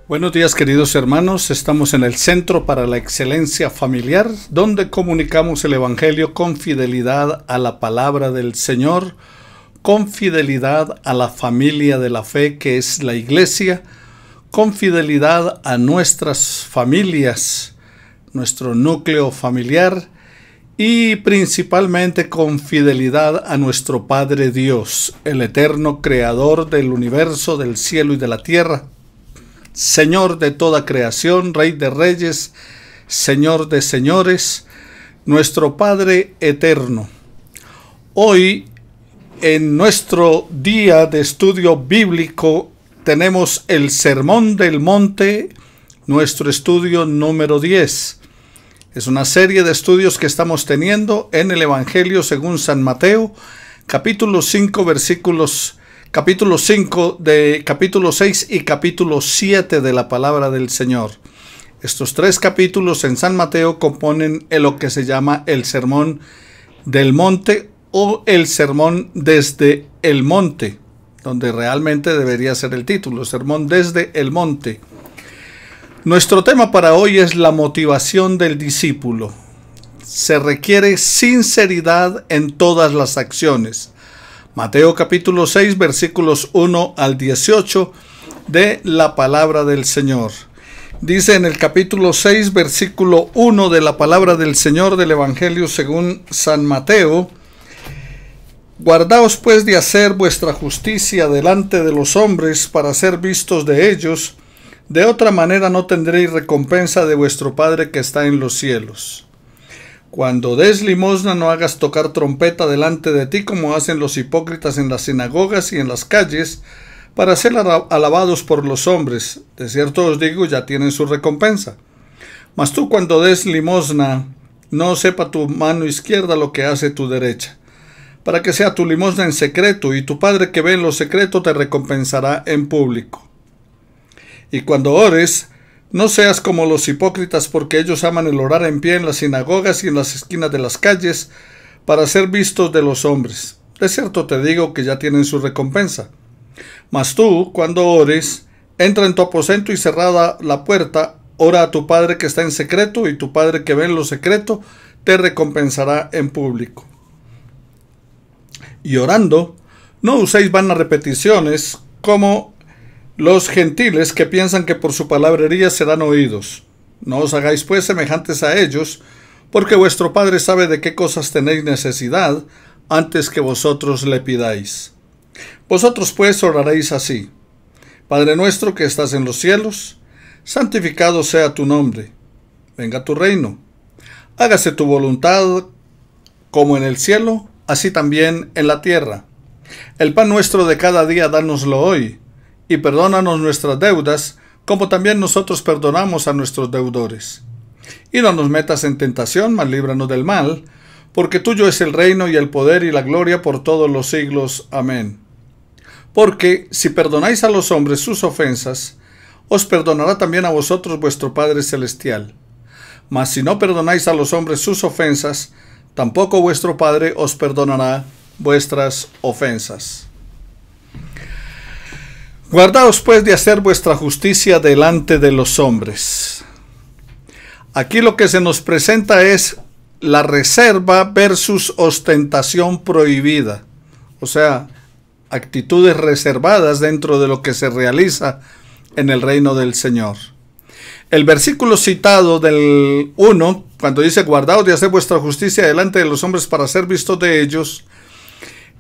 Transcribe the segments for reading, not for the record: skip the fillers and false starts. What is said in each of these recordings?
Buenos días, queridos hermanos. Estamos en el Centro para la Excelencia Familiar, donde comunicamos el Evangelio con fidelidad a la palabra del Señor, con fidelidad a la familia de la fe que es la Iglesia, con fidelidad a nuestras familias, nuestro núcleo familiar y principalmente con fidelidad a nuestro Padre Dios, el eterno Creador del universo, del cielo y de la tierra, Señor de toda creación, Rey de reyes, Señor de señores, nuestro Padre eterno. Hoy, en nuestro día de estudio bíblico, tenemos el Sermón del Monte, nuestro estudio número 10. Es una serie de estudios que estamos teniendo en el Evangelio según San Mateo, capítulo 5, capítulo 5 de capítulo 6 y capítulo 7 de la palabra del Señor. Estos tres capítulos en San Mateo componen lo que se llama el Sermón del Monte o el Sermón desde el Monte, donde realmente debería ser el título, Sermón desde el Monte. Nuestro tema para hoy es la motivación del discípulo. Se requiere sinceridad en todas las acciones. Mateo capítulo 6 versículos 1 al 18 de la palabra del Señor. Dice en el capítulo 6 versículo 1 de la palabra del Señor del Evangelio según San Mateo: Guardaos pues de hacer vuestra justicia delante de los hombres para ser vistos de ellos, de otra manera no tendréis recompensa de vuestro Padre que está en los cielos. Cuando des limosna no hagas tocar trompeta delante de ti como hacen los hipócritas en las sinagogas y en las calles, para ser alabados por los hombres. De cierto os digo, ya tienen su recompensa. Mas tú cuando des limosna, no sepa tu mano izquierda lo que hace tu derecha, para que sea tu limosna en secreto, y tu Padre que ve en lo secreto te recompensará en público. Y cuando ores, no seas como los hipócritas, porque ellos aman el orar en pie en las sinagogas y en las esquinas de las calles, para ser vistos de los hombres. De cierto te digo que ya tienen su recompensa. Mas tú, cuando ores, entra en tu aposento y cerrada la puerta, ora a tu Padre que está en secreto, y tu Padre que ve en lo secreto te recompensará en público. Y orando, no uséis vanas repeticiones, como los gentiles que piensan que por su palabrería serán oídos. No os hagáis pues semejantes a ellos, porque vuestro Padre sabe de qué cosas tenéis necesidad antes que vosotros le pidáis. Vosotros pues oraréis así: Padre nuestro que estás en los cielos, santificado sea tu nombre. Venga tu reino. Hágase tu voluntad como en el cielo, así también en la tierra. El pan nuestro de cada día dánoslo hoy, y perdónanos nuestras deudas, como también nosotros perdonamos a nuestros deudores. Y no nos metas en tentación, mas líbranos del mal, porque tuyo es el reino y el poder y la gloria por todos los siglos. Amén. Porque si perdonáis a los hombres sus ofensas, os perdonará también a vosotros vuestro Padre Celestial. Mas si no perdonáis a los hombres sus ofensas, tampoco vuestro Padre os perdonará vuestras ofensas. Guardaos pues de hacer vuestra justicia delante de los hombres. Aquí lo que se nos presenta es la reserva versus ostentación prohibida. O sea, actitudes reservadas dentro de lo que se realiza en el reino del Señor. El versículo citado del 1, cuando dice guardaos de hacer vuestra justicia delante de los hombres para ser vistos de ellos,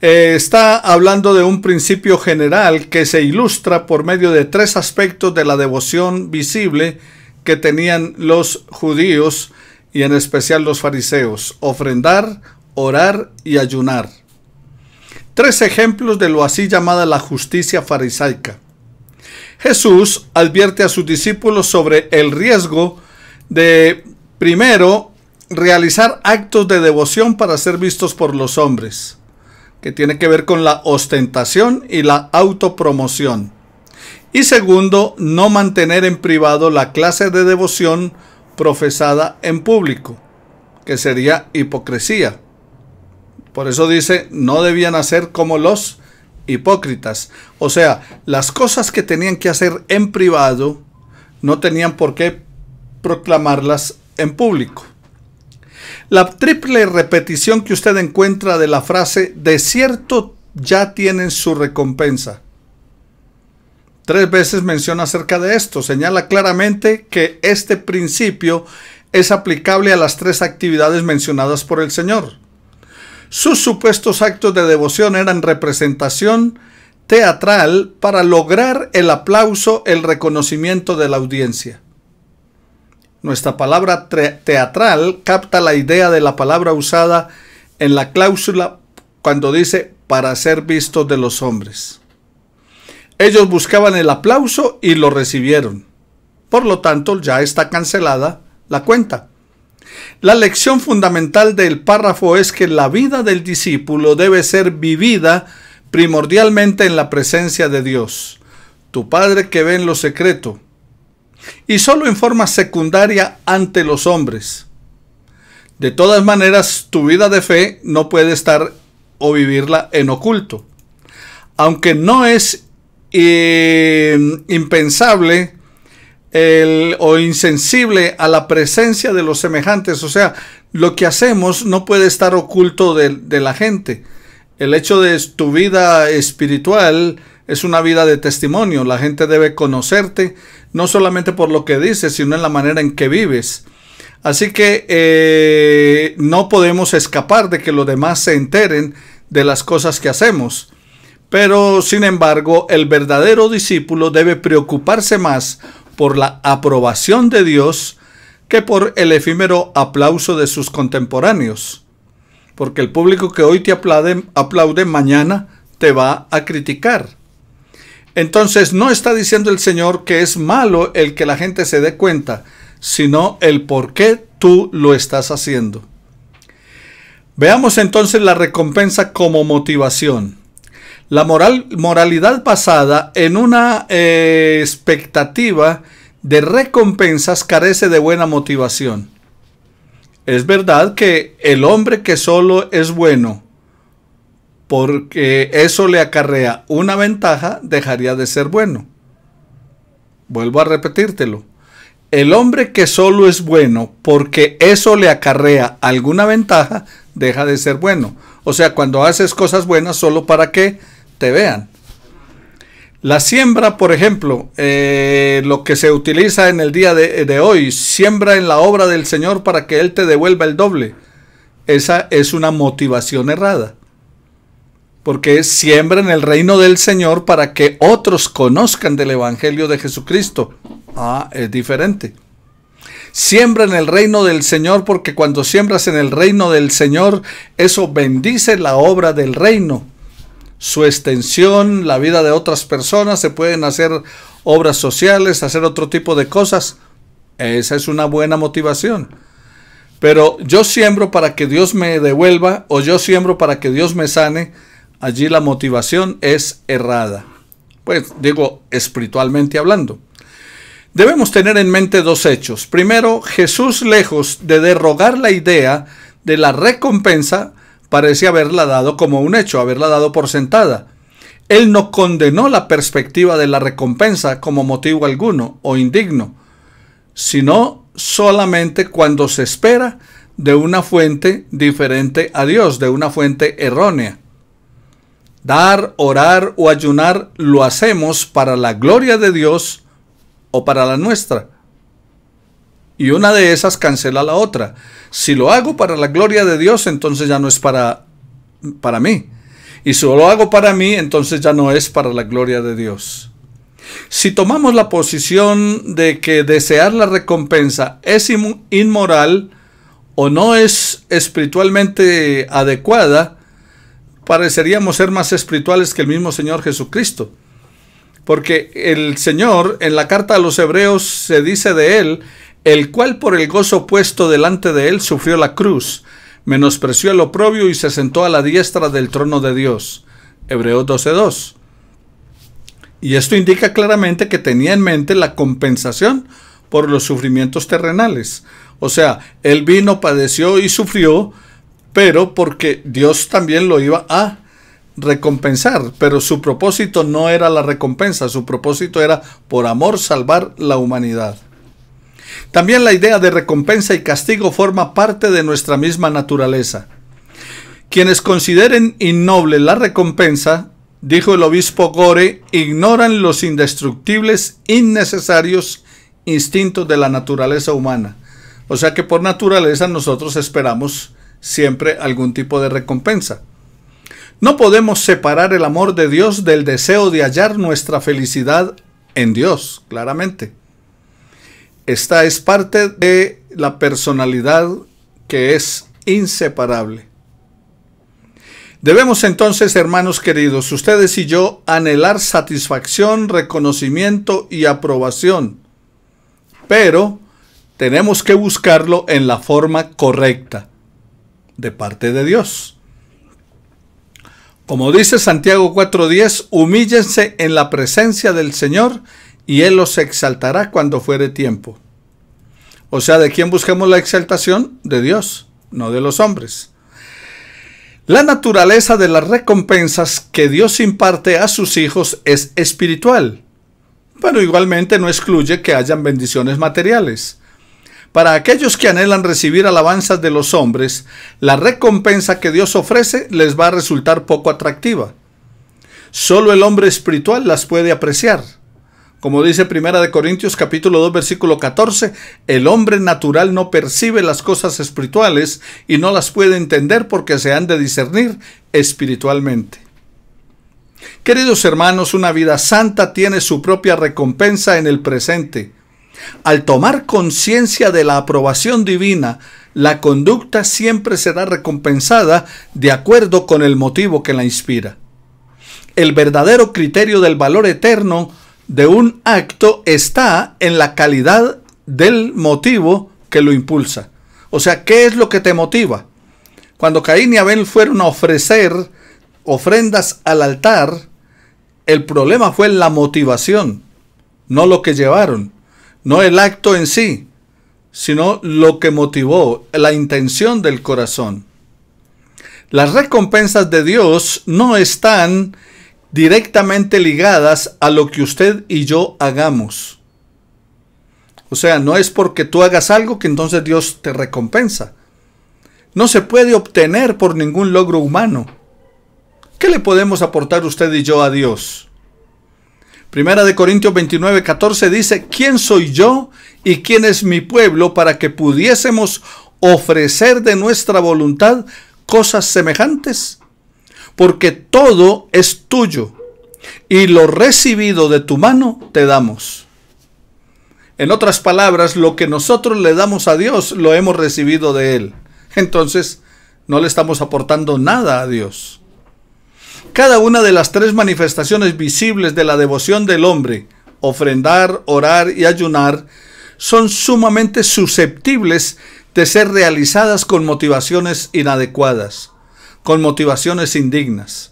está hablando de un principio general que se ilustra por medio de tres aspectos de la devoción visible que tenían los judíos y en especial los fariseos: ofrendar, orar y ayunar. Tres ejemplos de lo así llamada la justicia farisaica. Jesús advierte a sus discípulos sobre el riesgo de, primero, realizar actos de devoción para ser vistos por los hombres, que tiene que ver con la ostentación y la autopromoción. Y segundo, no mantener en privado la clase de devoción profesada en público, que sería hipocresía. Por eso dice, no debían hacer como los hipócritas. O sea, las cosas que tenían que hacer en privado, no tenían por qué proclamarlas en público. La triple repetición que usted encuentra de la frase "de cierto ya tienen su recompensa". 3 veces menciona acerca de esto. Señala claramente que este principio es aplicable a las 3 actividades mencionadas por el Señor. Sus supuestos actos de devoción eran representación teatral para lograr el aplauso, el reconocimiento de la audiencia. Nuestra palabra teatral capta la idea de la palabra usada en la cláusula cuando dice "para ser vistos de los hombres". Ellos buscaban el aplauso y lo recibieron. Por lo tanto, ya está cancelada la cuenta. La lección fundamental del párrafo es que la vida del discípulo debe ser vivida primordialmente en la presencia de Dios, tu Padre que ve en lo secreto, y solo en forma secundaria ante los hombres. De todas maneras, tu vida de fe no puede estar o vivirla en oculto. Aunque no es impensable o insensible a la presencia de los semejantes, o sea, lo que hacemos no puede estar oculto de la gente. El hecho de tu vida espiritual es una vida de testimonio. La gente debe conocerte, no solamente por lo que dices, sino en la manera en que vives. Así que no podemos escapar de que los demás se enteren de las cosas que hacemos. Pero, sin embargo, el verdadero discípulo debe preocuparse más por la aprobación de Dios que por el efímero aplauso de sus contemporáneos. Porque el público que hoy te aplaude, mañana te va a criticar. Entonces, no está diciendo el Señor que es malo el que la gente se dé cuenta, sino el por qué tú lo estás haciendo. Veamos entonces la recompensa como motivación. La moralidad basada en una expectativa de recompensas carece de buena motivación. Es verdad que el hombre que solo es bueno porque eso le acarrea una ventaja, dejaría de ser bueno. Vuelvo a repetírtelo. El hombre que solo es bueno porque eso le acarrea alguna ventaja, deja de ser bueno. O sea, cuando haces cosas buenas solo para que te vean. La siembra, por ejemplo, lo que se utiliza en el día de hoy, siembra en la obra del Señor para que Él te devuelva el doble. Esa es una motivación errada. Porque siembra en el reino del Señor para que otros conozcan del Evangelio de Jesucristo. Es diferente. Siembra en el reino del Señor porque cuando siembras en el reino del Señor, eso bendice la obra del reino. Su extensión, la vida de otras personas, se pueden hacer obras sociales, hacer otro tipo de cosas. Esa es una buena motivación. Pero yo siembro para que Dios me devuelva o yo siembro para que Dios me sane. Allí la motivación es errada. Pues digo, espiritualmente hablando. Debemos tener en mente 2 hechos. Primero, Jesús, lejos de derrogar la idea de la recompensa, parece haberla dado como un hecho, haberla dado por sentada. Él no condenó la perspectiva de la recompensa como motivo alguno o indigno, sino solamente cuando se espera de una fuente diferente a Dios, de una fuente errónea. Dar, orar o ayunar lo hacemos para la gloria de Dios o para la nuestra. Y una de esas cancela la otra. Si lo hago para la gloria de Dios, entonces ya no es para mí. Y si lo hago para mí, entonces ya no es para la gloria de Dios. Si tomamos la posición de que desear la recompensa es inmoral o no es espiritualmente adecuada, pareceríamos ser más espirituales que el mismo Señor Jesucristo. Porque el Señor, en la carta a los Hebreos, se dice de Él, el cual por el gozo puesto delante de Él sufrió la cruz, menospreció el oprobio y se sentó a la diestra del trono de Dios. Hebreos 12:2. Y esto indica claramente que tenía en mente la compensación por los sufrimientos terrenales. O sea, Él vino, padeció y sufrió, pero porque Dios también lo iba a recompensar, pero su propósito no era la recompensa, su propósito era, por amor, salvar la humanidad. También la idea de recompensa y castigo forma parte de nuestra misma naturaleza. Quienes consideren innoble la recompensa, dijo el obispo Gore, ignoran los indestructibles, innecesarios instintos de la naturaleza humana. O sea que por naturaleza nosotros esperamos siempre algún tipo de recompensa. No podemos separar el amor de Dios del deseo de hallar nuestra felicidad en Dios, claramente. Esta es parte de la personalidad que es inseparable. Debemos entonces, hermanos queridos, ustedes y yo, anhelar satisfacción, reconocimiento y aprobación. Pero tenemos que buscarlo en la forma correcta, de parte de Dios. Como dice Santiago 4:10, humíllense en la presencia del Señor y Él los exaltará cuando fuere tiempo. O sea, ¿de quién busquemos la exaltación? De Dios, no de los hombres. La naturaleza de las recompensas que Dios imparte a sus hijos es espiritual, pero igualmente no excluye que hayan bendiciones materiales. Para aquellos que anhelan recibir alabanzas de los hombres, la recompensa que Dios ofrece les va a resultar poco atractiva. Solo el hombre espiritual las puede apreciar. Como dice 1 Corintios capítulo 2 versículo 14, el hombre natural no percibe las cosas espirituales y no las puede entender porque se han de discernir espiritualmente. Queridos hermanos, una vida santa tiene su propia recompensa en el presente. Al tomar conciencia de la aprobación divina, la conducta siempre será recompensada de acuerdo con el motivo que la inspira. El verdadero criterio del valor eterno de un acto está en la calidad del motivo que lo impulsa. O sea, ¿qué es lo que te motiva? Cuando Caín y Abel fueron a ofrecer ofrendas al altar, el problema fue la motivación, no lo que llevaron, no el acto en sí, sino lo que motivó, la intención del corazón. Las recompensas de Dios no están directamente ligadas a lo que usted y yo hagamos. O sea, no es porque tú hagas algo que entonces Dios te recompensa. No se puede obtener por ningún logro humano. ¿Qué le podemos aportar usted y yo a Dios? 1 Corintios 29:14 dice, ¿quién soy yo y quién es mi pueblo para que pudiésemos ofrecer de nuestra voluntad cosas semejantes? Porque todo es tuyo, y lo recibido de tu mano te damos. En otras palabras, lo que nosotros le damos a Dios, lo hemos recibido de Él. Entonces, no le estamos aportando nada a Dios. Cada una de las tres manifestaciones visibles de la devoción del hombre, ofrendar, orar y ayunar, son sumamente susceptibles de ser realizadas con motivaciones inadecuadas, con motivaciones indignas.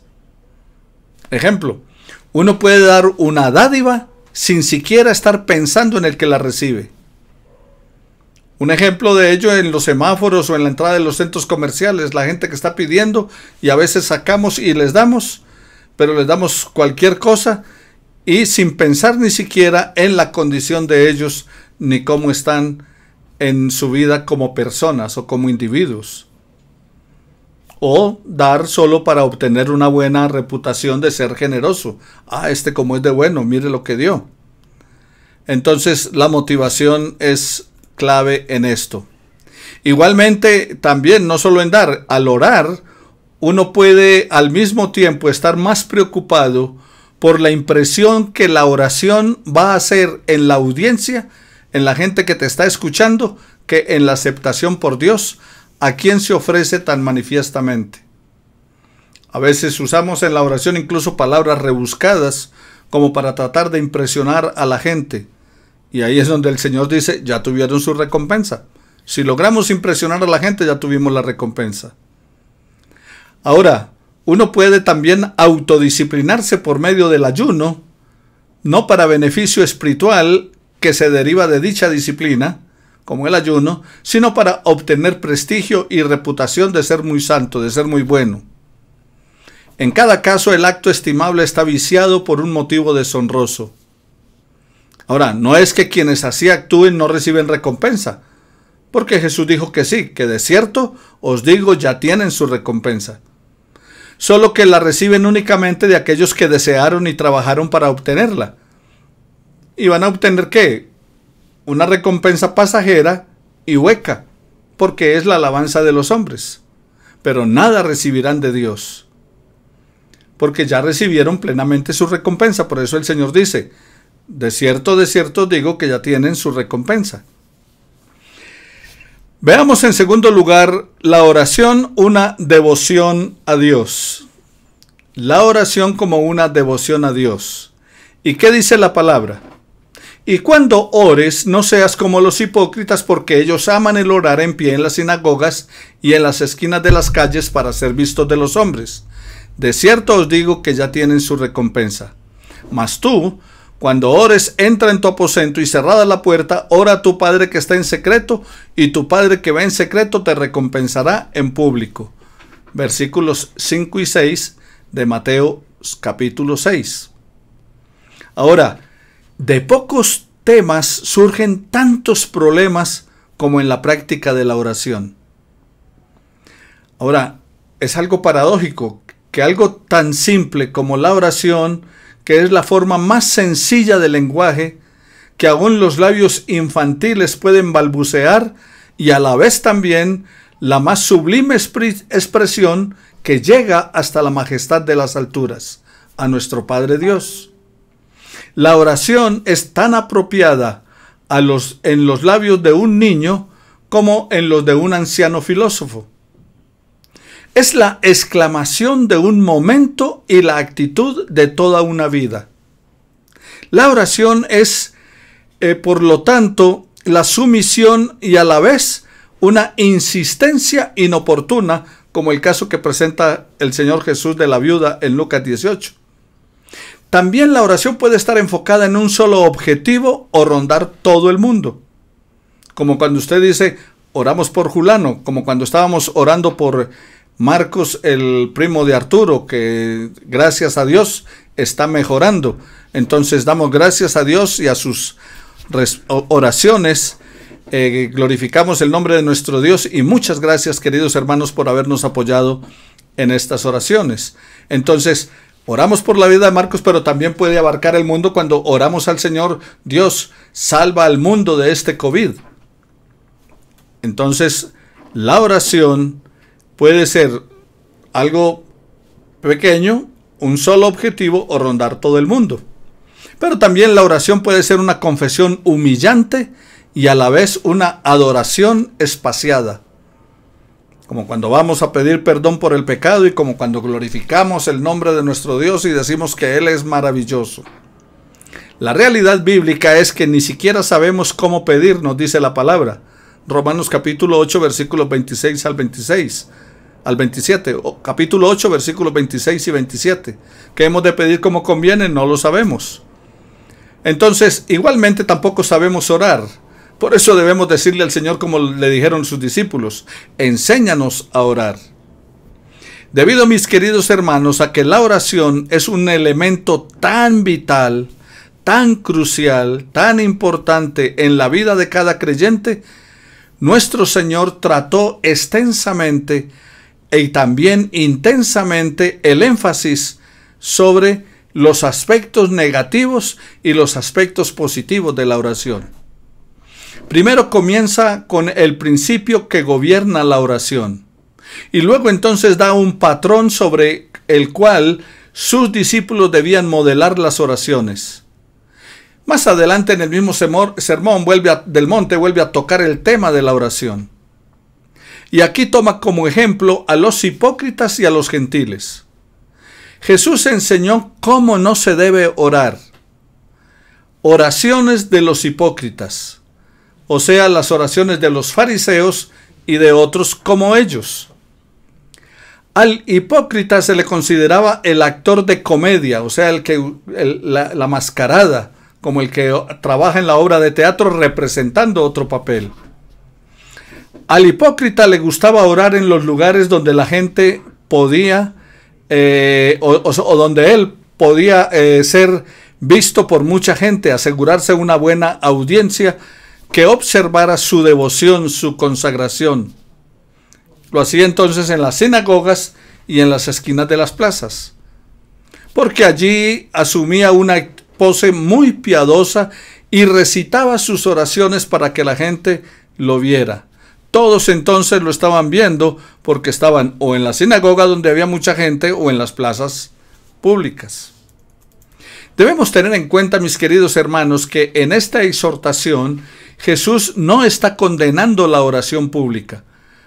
Ejemplo, uno puede dar una dádiva sin siquiera estar pensando en el que la recibe. Un ejemplo de ello en los semáforos o en la entrada de los centros comerciales, la gente que está pidiendo y a veces sacamos y les damos, pero les damos cualquier cosa y sin pensar ni siquiera en la condición de ellos ni cómo están en su vida como personas o como individuos. O dar solo para obtener una buena reputación de ser generoso. Ah, como es de bueno, mire lo que dio. Entonces la motivación es clave en esto. Igualmente también, no solo en dar, al orar, uno puede al mismo tiempo estar más preocupado por la impresión que la oración va a hacer en la audiencia, en la gente que te está escuchando, que en la aceptación por Dios, a quien se ofrece tan manifiestamente. A veces usamos en la oración incluso palabras rebuscadas como para tratar de impresionar a la gente. Y ahí es donde el Señor dice, ya tuvieron su recompensa. Si logramos impresionar a la gente, ya tuvimos la recompensa. Ahora, uno puede también autodisciplinarse por medio del ayuno, no para beneficio espiritual que se deriva de dicha disciplina, como el ayuno, sino para obtener prestigio y reputación de ser muy santo, de ser muy bueno. En cada caso, el acto estimable está viciado por un motivo deshonroso. Ahora, no es que quienes así actúen no reciben recompensa, porque Jesús dijo que sí, que de cierto os digo ya tienen su recompensa. Solo que la reciben únicamente de aquellos que desearon y trabajaron para obtenerla. ¿Y van a obtener qué? Una recompensa pasajera y hueca, porque es la alabanza de los hombres. Pero nada recibirán de Dios, porque ya recibieron plenamente su recompensa. Por eso el Señor dice, de cierto os digo que ya tienen su recompensa. Veamos en segundo lugar la oración, una devoción a Dios. La oración como una devoción a Dios. ¿Y qué dice la palabra? Y cuando ores, no seas como los hipócritas, porque ellos aman el orar en pie en las sinagogas y en las esquinas de las calles para ser vistos de los hombres. De cierto os digo que ya tienen su recompensa. Mas tú, cuando ores, entra en tu aposento y cerrada la puerta, ora a tu Padre que está en secreto, y tu Padre que ve en secreto te recompensará en público. Versículos 5 y 6 de Mateo capítulo 6. Ahora, de pocos temas surgen tantos problemas como en la práctica de la oración. Ahora, es algo paradójico que algo tan simple como la oración, que es la forma más sencilla del lenguaje, que aún los labios infantiles pueden balbucear, y a la vez también la más sublime expresión que llega hasta la majestad de las alturas, a nuestro Padre Dios. La oración es tan apropiada en los labios de un niño como en los de un anciano filósofo. Es la exclamación de un momento y la actitud de toda una vida. La oración es, por lo tanto, la sumisión y a la vez una insistencia inoportuna, como el caso que presenta el Señor Jesús de la viuda en Lucas 18. También la oración puede estar enfocada en un solo objetivo o rondar todo el mundo. Como cuando usted dice, oramos por Julano, como cuando estábamos orando por Marcos, el primo de Arturo, que gracias a Dios está mejorando. Entonces damos gracias a Dios y a sus oraciones. Glorificamos el nombre de nuestro Dios y muchas gracias, queridos hermanos, por habernos apoyado en estas oraciones. Entonces, oramos por la vida de Marcos, pero también puede abarcar el mundo cuando oramos al Señor. Dios, salva al mundo de este COVID. Entonces, la oración puede ser algo pequeño, un solo objetivo o rondar todo el mundo. Pero también la oración puede ser una confesión humillante y a la vez una adoración espaciada. Como cuando vamos a pedir perdón por el pecado y como cuando glorificamos el nombre de nuestro Dios y decimos que Él es maravilloso. La realidad bíblica es que ni siquiera sabemos cómo pedir, nos dice la palabra. Romanos capítulo 8, versículos 26 al 27, capítulo 8, versículos 26 y 27. ¿Qué hemos de pedir como conviene? No lo sabemos. Entonces, igualmente tampoco sabemos orar. Por eso debemos decirle al Señor como le dijeron sus discípulos, enséñanos a orar. Debido, mis queridos hermanos, a que la oración es un elemento tan vital, tan crucial, tan importante en la vida de cada creyente, nuestro Señor trató extensamente y también intensamente el énfasis sobre los aspectos negativos y los aspectos positivos de la oración. Primero comienza con el principio que gobierna la oración y luego entonces da un patrón sobre el cual sus discípulos debían modelar las oraciones. Más adelante en el mismo sermón del monte vuelve a tocar el tema de la oración. Y aquí toma como ejemplo a los hipócritas y a los gentiles. Jesús enseñó cómo no se debe orar. Oraciones de los hipócritas, o sea, las oraciones de los fariseos y de otros como ellos. Al hipócrita se le consideraba el actor de comedia, o sea, la mascarada, como el que trabaja en la obra de teatro representando otro papel. Al hipócrita le gustaba orar en los lugares donde la gente podía o donde él podía ser visto por mucha gente, asegurarse una buena audiencia que observara su devoción, su consagración. Lo hacía entonces en las sinagogas y en las esquinas de las plazas, porque allí asumía una pose muy piadosa y recitaba sus oraciones para que la gente lo viera. Todos entonces lo estaban viendo porque estaban o en la sinagoga donde había mucha gente o en las plazas públicas. Debemos tener en cuenta, mis queridos hermanos, que en esta exhortación Jesús no está condenando la oración pública.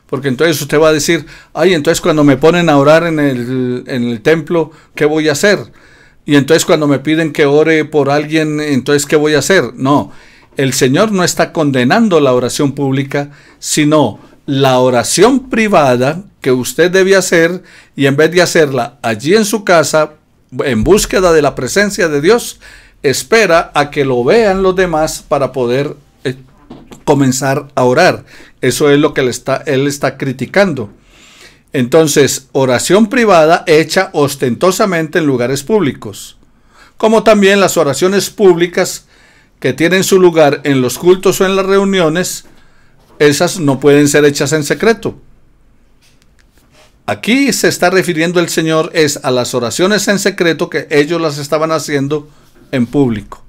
Porque entonces usted va a decir, ay, entonces cuando me ponen a orar en el templo, ¿qué voy a hacer? Y entonces cuando me piden que ore por alguien, entonces ¿qué voy a hacer? No, el Señor no está condenando la oración pública, sino la oración privada que usted debe hacer, y en vez de hacerla allí en su casa, en búsqueda de la presencia de Dios, espera a que lo vean los demás para poder comenzar a orar. Eso es lo que él está criticando. Entonces, oración privada hecha ostentosamente en lugares públicos, como también las oraciones públicas que tienen su lugar en los cultos o en las reuniones, esas no pueden ser hechas en secreto. Aquí se está refiriendo el Señor es a las oraciones en secreto que ellos las estaban haciendo en público.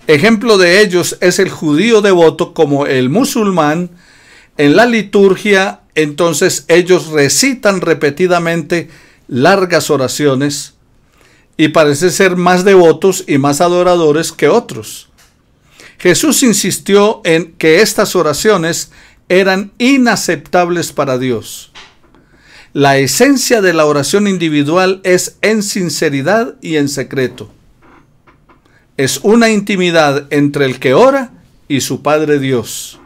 Ejemplo de ellos es el judío devoto como el musulmán. En la liturgia, entonces, ellos recitan repetidamente largas oraciones y parece ser más devotos y más adoradores que otros. Jesús insistió en que estas oraciones eran inaceptables para Dios. La esencia de la oración individual es en sinceridad y en secreto. Es una intimidad entre el que ora y su Padre Dios.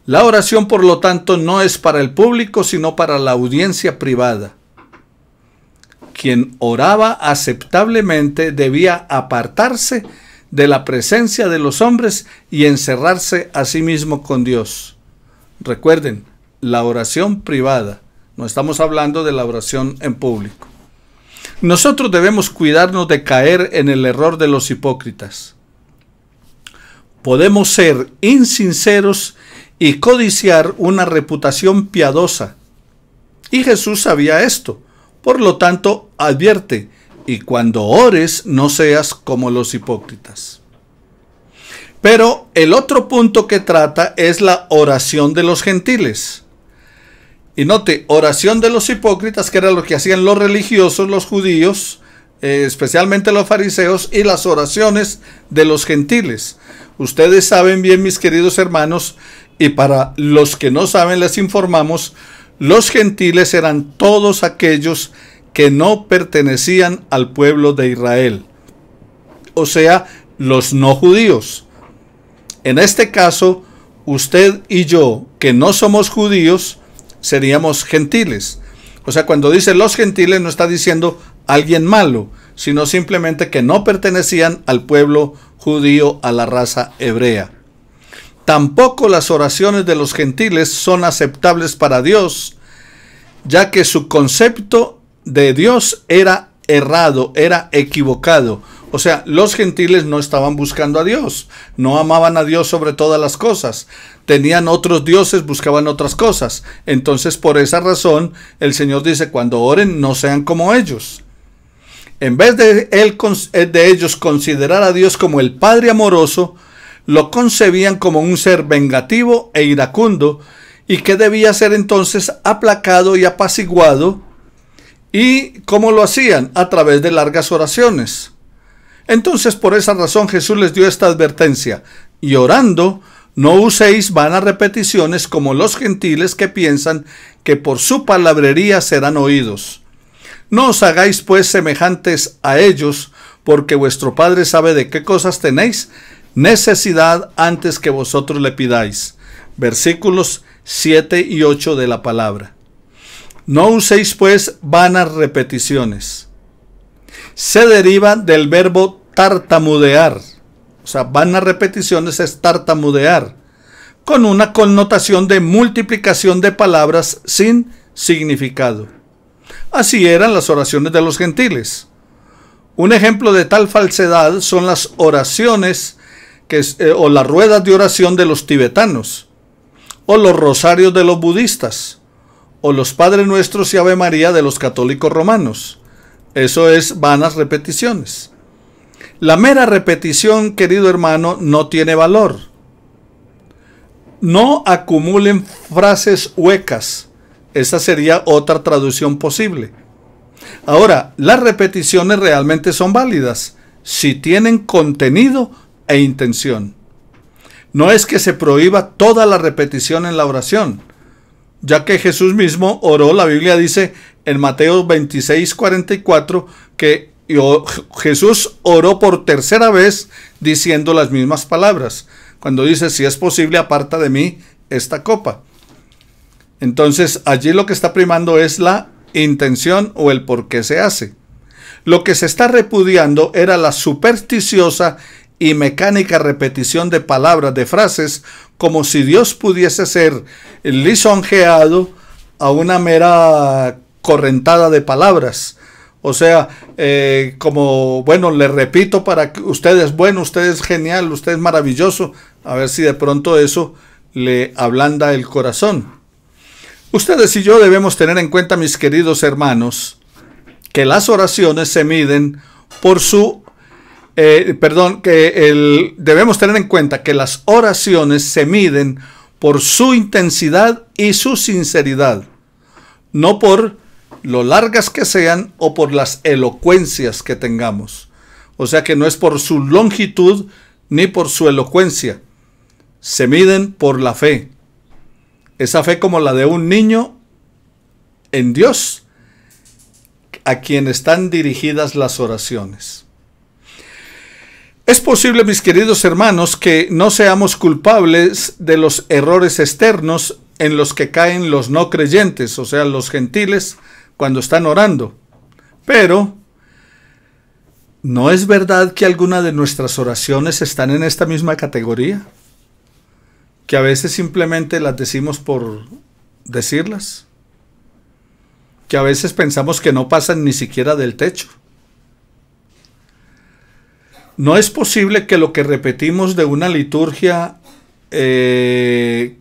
La oración, por lo tanto, no es para el público, sino para la audiencia privada. Quien oraba aceptablemente debía apartarse de la presencia de los hombres y encerrarse a sí mismo con Dios. Recuerden, la oración privada. No estamos hablando de la oración en público. Nosotros debemos cuidarnos de caer en el error de los hipócritas. Podemos ser insinceros y codiciar una reputación piadosa. Y Jesús sabía esto. Por lo tanto, advierte, y cuando ores no seas como los hipócritas. Pero el otro punto que trata es la oración de los gentiles. Y note, oración de los hipócritas, que era lo que hacían los religiosos, los judíos, especialmente los fariseos, y las oraciones de los gentiles. Ustedes saben bien, mis queridos hermanos, y para los que no saben les informamos, los gentiles eran todos aquellos que no pertenecían al pueblo de Israel, o sea, los no judíos. En este caso, usted y yo, que no somos judíos, seríamos gentiles. O sea, cuando dice los gentiles no está diciendo alguien malo, sino simplemente que no pertenecían al pueblo judío, a la raza hebrea. Tampoco las oraciones de los gentiles son aceptables para Dios, ya que su concepto de Dios era errado, era equivocado. O sea, los gentiles no estaban buscando a Dios, no amaban a Dios sobre todas las cosas, tenían otros dioses, buscaban otras cosas. Entonces, por esa razón, el Señor dice, cuando oren, no sean como ellos. En vez de ellos considerar a Dios como el Padre amoroso, lo concebían como un ser vengativo e iracundo, y que debía ser entonces aplacado y apaciguado. ¿Y cómo lo hacían? A través de largas oraciones. Entonces, por esa razón, Jesús les dio esta advertencia: y orando, no uséis vanas repeticiones como los gentiles que piensan que por su palabrería serán oídos. No os hagáis pues semejantes a ellos, porque vuestro Padre sabe de qué cosas tenéis necesidad antes que vosotros le pidáis. Versículos 7 y 8 de la palabra. No uséis pues vanas repeticiones. Se deriva del verbo tartamudear. O sea, vanas repeticiones es tartamudear, con una connotación de multiplicación de palabras sin significado. Así eran las oraciones de los gentiles. Un ejemplo de tal falsedad son las oraciones o las ruedas de oración de los tibetanos, o los rosarios de los budistas, o los Padre Nuestros y Ave María de los católicos romanos. Eso es vanas repeticiones. La mera repetición, querido hermano, no tiene valor. No acumulen frases huecas. Esa sería otra traducción posible. Ahora, las repeticiones realmente son válidas si tienen contenido e intención. No es que se prohíba toda la repetición en la oración, ya que Jesús mismo oró. La Biblia dice en Mateo 26:44 que Jesús oró por tercera vez diciendo las mismas palabras, cuando dice: si es posible, aparta de mí esta copa. Entonces, allí lo que está primando es la intención o el por qué se hace. Lo que se está repudiando era la supersticiosa y mecánica repetición de palabras, de frases, como si Dios pudiese ser lisonjeado a una mera correntada de palabras. O sea, como, bueno, le repito para que usted es bueno, usted es genial, usted es maravilloso, a ver si de pronto eso le ablanda el corazón. Ustedes y yo debemos tener en cuenta, mis queridos hermanos, que las oraciones se miden por su... debemos tener en cuenta que las oraciones se miden por su intensidad y su sinceridad, no por lo largas que sean o por las elocuencias que tengamos. O sea que no es por su longitud ni por su elocuencia. Se miden por la fe. Esa fe como la de un niño en Dios, a quien están dirigidas las oraciones. Es posible, mis queridos hermanos, que no seamos culpables de los errores externos en los que caen los no creyentes, o sea, los gentiles, cuando están orando. Pero, ¿no es verdad que algunas de nuestras oraciones están en esta misma categoría? Que a veces simplemente las decimos por decirlas. Que a veces pensamos que no pasan ni siquiera del techo. No es posible que lo que repetimos de una liturgia es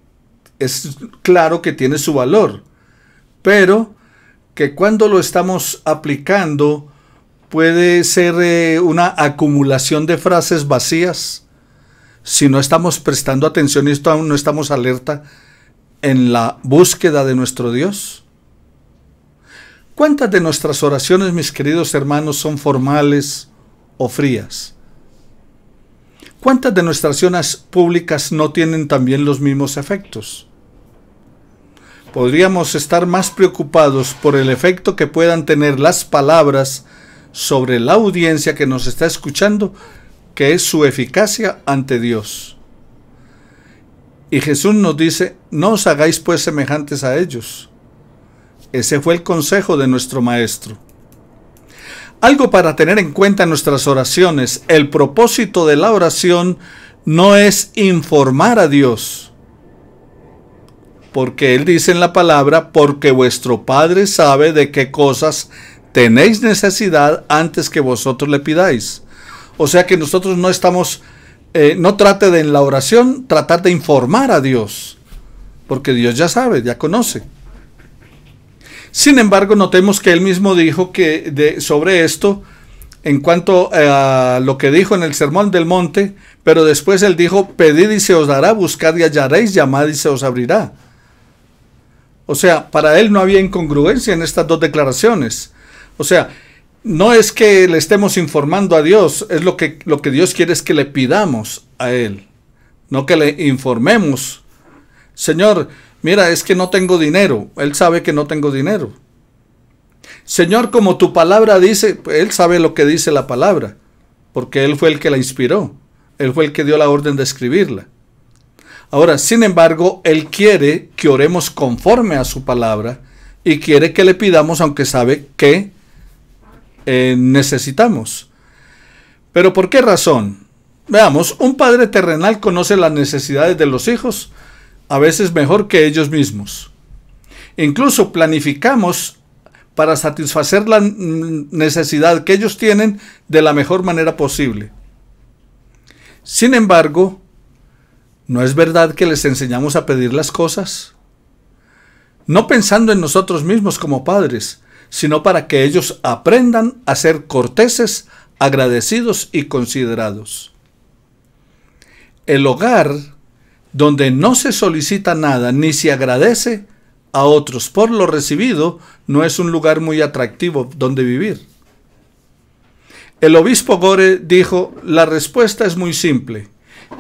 claro que tiene su valor, pero que cuando lo estamos aplicando puede ser una acumulación de frases vacías si no estamos prestando atención y no estamos alerta en la búsqueda de nuestro Dios. ¿Cuántas de nuestras oraciones, mis queridos hermanos, son formales o frías? ¿Cuántas de nuestras oraciones públicas no tienen también los mismos efectos? Podríamos estar más preocupados por el efecto que puedan tener las palabras sobre la audiencia que nos está escuchando, que es su eficacia ante Dios. Y Jesús nos dice: no os hagáis pues semejantes a ellos. Ese fue el consejo de nuestro Maestro. Algo para tener en cuenta en nuestras oraciones: el propósito de la oración no es informar a Dios, porque Él dice en la palabra: porque vuestro Padre sabe de qué cosas tenéis necesidad antes que vosotros le pidáis. O sea que nosotros no estamos, no trate de en la oración tratar de informar a Dios, porque Dios ya sabe, ya conoce. Sin embargo, notemos que Él mismo dijo que sobre esto, en cuanto a lo que dijo en el Sermón del Monte, pero después Él dijo: pedid y se os dará, buscad y hallaréis, llamad y se os abrirá. O sea, para Él no había incongruencia en estas dos declaraciones. O sea, no es que le estemos informando a Dios, es lo que Dios quiere es que le pidamos a Él, no que le informemos. Señor, mira, es que no tengo dinero. Él sabe que no tengo dinero. Señor, como tu palabra dice, Él sabe lo que dice la palabra, porque Él fue el que la inspiró. Él fue el que dio la orden de escribirla. Ahora, sin embargo, Él quiere que oremos conforme a su palabra y quiere que le pidamos, aunque sabe que necesitamos. ¿Pero por qué razón? Veamos, un padre terrenal conoce las necesidades de los hijos a veces mejor que ellos mismos. Incluso planificamos para satisfacer la necesidad que ellos tienen de la mejor manera posible. Sin embargo, ¿no es verdad que les enseñamos a pedir las cosas? No pensando en nosotros mismos como padres, sino para que ellos aprendan a ser corteses, agradecidos y considerados. El hogar donde no se solicita nada ni se agradece a otros por lo recibido no es un lugar muy atractivo donde vivir. El obispo Gore dijo: la respuesta es muy simple.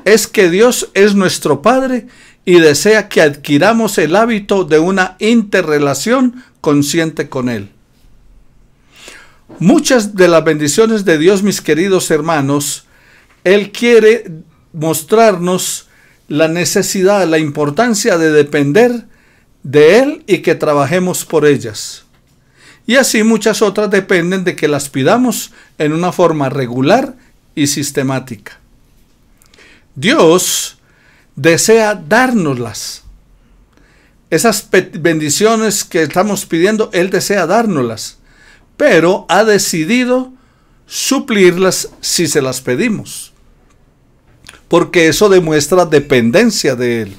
Es que Dios es nuestro Padre y desea que adquiramos el hábito de una interrelación consciente con Él. Muchas de las bendiciones de Dios, mis queridos hermanos, Él quiere mostrarnos la necesidad, la importancia de depender de Él y que trabajemos por ellas. Y así muchas otras dependen de que las pidamos en una forma regular y sistemática. Dios desea dárnoslas. Esas bendiciones que estamos pidiendo, Él desea dárnoslas, pero ha decidido suplirlas si se las pedimos. Porque eso demuestra dependencia de Él,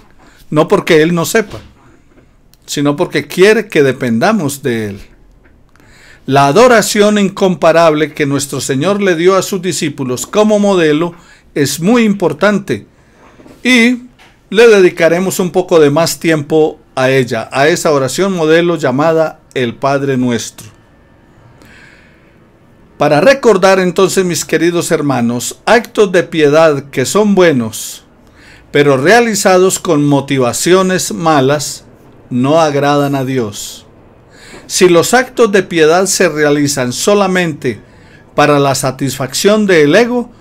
no porque Él no sepa, sino porque quiere que dependamos de Él. La adoración incomparable que nuestro Señor le dio a sus discípulos como modelo es muy importante y le dedicaremos un poco de más tiempo a ella, a esa oración modelo llamada el Padre Nuestro. Para recordar entonces, mis queridos hermanos, actos de piedad que son buenos, pero realizados con motivaciones malas, no agradan a Dios. Si los actos de piedad se realizan solamente para la satisfacción del ego,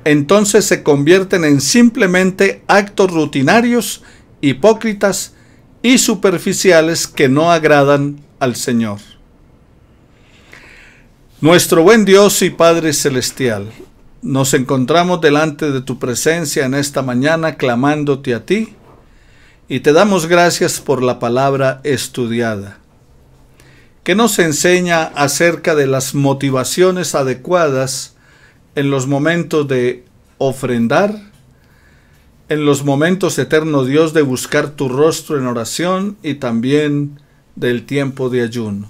entonces se convierten en simplemente actos rutinarios, hipócritas y superficiales que no agradan al Señor. Nuestro buen Dios y Padre Celestial, nos encontramos delante de tu presencia en esta mañana clamándote a ti y te damos gracias por la palabra estudiada, que nos enseña acerca de las motivaciones adecuadas en los momentos de ofrendar, en los momentos, eterno Dios, de buscar tu rostro en oración y también del tiempo de ayuno.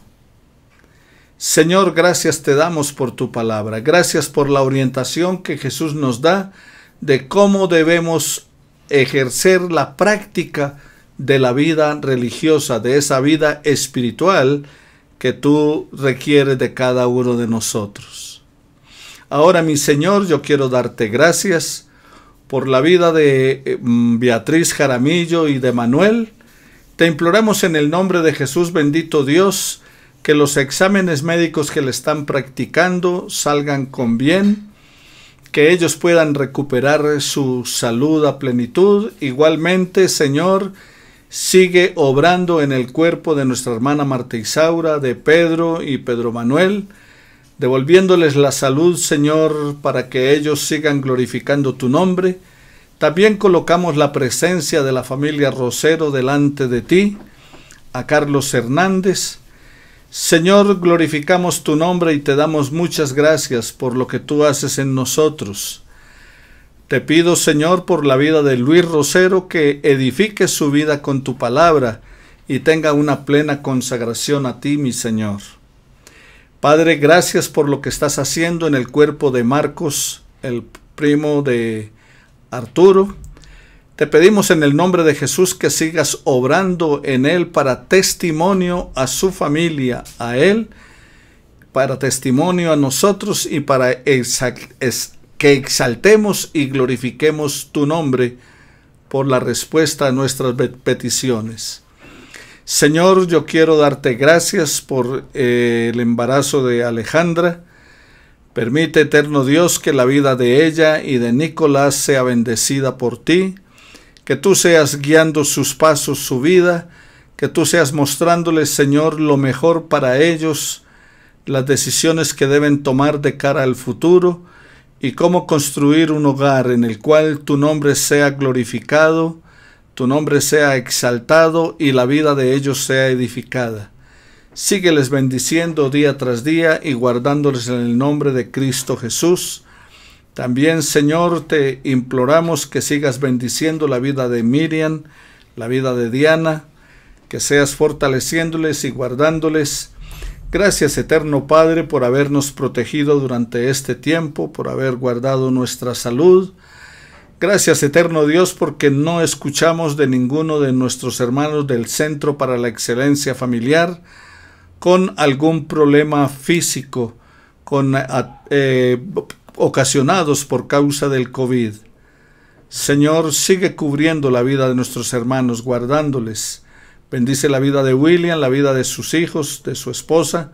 Señor, gracias te damos por tu palabra, gracias por la orientación que Jesús nos da de cómo debemos ejercer la práctica de la vida religiosa, de esa vida espiritual que tú requieres de cada uno de nosotros. Ahora, mi Señor, yo quiero darte gracias por la vida de Beatriz Jaramillo y de Manuel. Te imploramos en el nombre de Jesús, bendito Dios, que los exámenes médicos que le están practicando salgan con bien, que ellos puedan recuperar su salud a plenitud. Igualmente, Señor, sigue obrando en el cuerpo de nuestra hermana Marta Isaura, de Pedro y Pedro Manuel, devolviéndoles la salud, Señor, para que ellos sigan glorificando tu nombre. También colocamos la presencia de la familia Rosero delante de ti, a Carlos Hernández. Señor, glorificamos tu nombre y te damos muchas gracias por lo que tú haces en nosotros. Te pido, Señor, por la vida de Luis Rosero, que edifique su vida con tu palabra y tenga una plena consagración a ti, mi Señor. Padre, gracias por lo que estás haciendo en el cuerpo de Marcos, el primo de Arturo. Te pedimos en el nombre de Jesús que sigas obrando en él para testimonio a su familia, a él, para testimonio a nosotros y para que exaltemos y glorifiquemos tu nombre por la respuesta a nuestras peticiones. Señor, yo quiero darte gracias por el embarazo de Alejandra. Permite, eterno Dios, que la vida de ella y de Nicolás sea bendecida por ti, que tú seas guiando sus pasos, su vida, que tú seas mostrándoles, Señor, lo mejor para ellos, las decisiones que deben tomar de cara al futuro y cómo construir un hogar en el cual tu nombre sea glorificado, tu nombre sea exaltado y la vida de ellos sea edificada. Sígueles bendiciendo día tras día y guardándoles en el nombre de Cristo Jesús. También, Señor, te imploramos que sigas bendiciendo la vida de Miriam, la vida de Diana, que seas fortaleciéndoles y guardándoles. Gracias, eterno Padre, por habernos protegido durante este tiempo, por haber guardado nuestra salud. Gracias, eterno Dios, porque no escuchamos de ninguno de nuestros hermanos del Centro para la Excelencia Familiar con algún problema físico, ocasionados por causa del COVID. Señor, sigue cubriendo la vida de nuestros hermanos, guardándoles. Bendice la vida de William, la vida de sus hijos, de su esposa.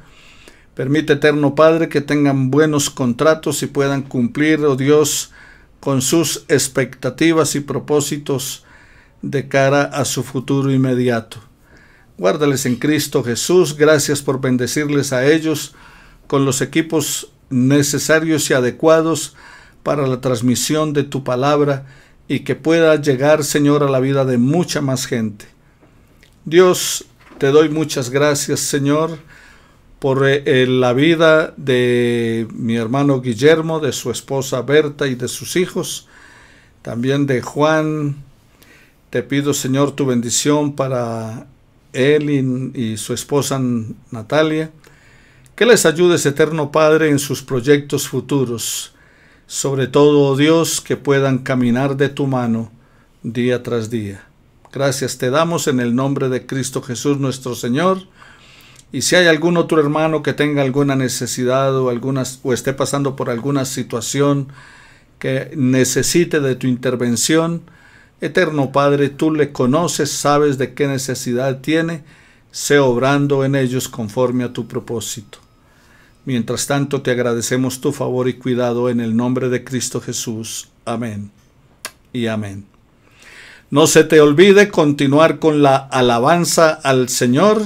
Permite, eterno Padre, que tengan buenos contratos y puedan cumplir, oh Dios, con sus expectativas y propósitos de cara a su futuro inmediato. Guárdales en Cristo Jesús. Gracias por bendecirles a ellos con los equipos necesarios y adecuados para la transmisión de tu palabra y que pueda llegar, Señor, a la vida de mucha más gente. Dios, te doy muchas gracias, Señor, por la vida de mi hermano Guillermo, de su esposa Berta y de sus hijos, también de Juan. Te pido, Señor, tu bendición para él y su esposa Natalia. Que les ayudes, eterno Padre, en sus proyectos futuros. Sobre todo, oh Dios, que puedan caminar de tu mano día tras día. Gracias te damos en el nombre de Cristo Jesús nuestro Señor. Y si hay algún otro hermano que tenga alguna necesidad o esté pasando por alguna situación que necesite de tu intervención, eterno Padre, tú le conoces, sabes de qué necesidad tiene, sé obrando en ellos conforme a tu propósito. Mientras tanto, te agradecemos tu favor y cuidado en el nombre de Cristo Jesús. Amén y amén. No se te olvide continuar con la alabanza al Señor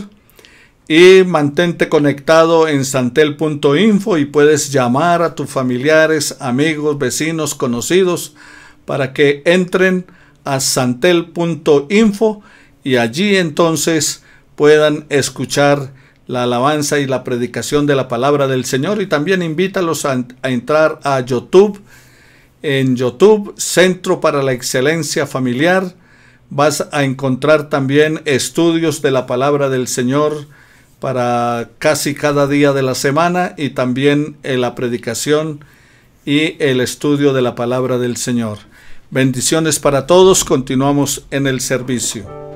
y mantente conectado en santel.info y puedes llamar a tus familiares, amigos, vecinos, conocidos para que entren a santel.info y allí entonces puedan escuchar la alabanza y la predicación de la palabra del Señor. Y también invítalos a entrar a YouTube. En YouTube, Centro para la Excelencia Familiar, vas a encontrar también estudios de la palabra del Señor para casi cada día de la semana y también la predicación y el estudio de la palabra del Señor. Bendiciones para todos. Continuamos en el servicio.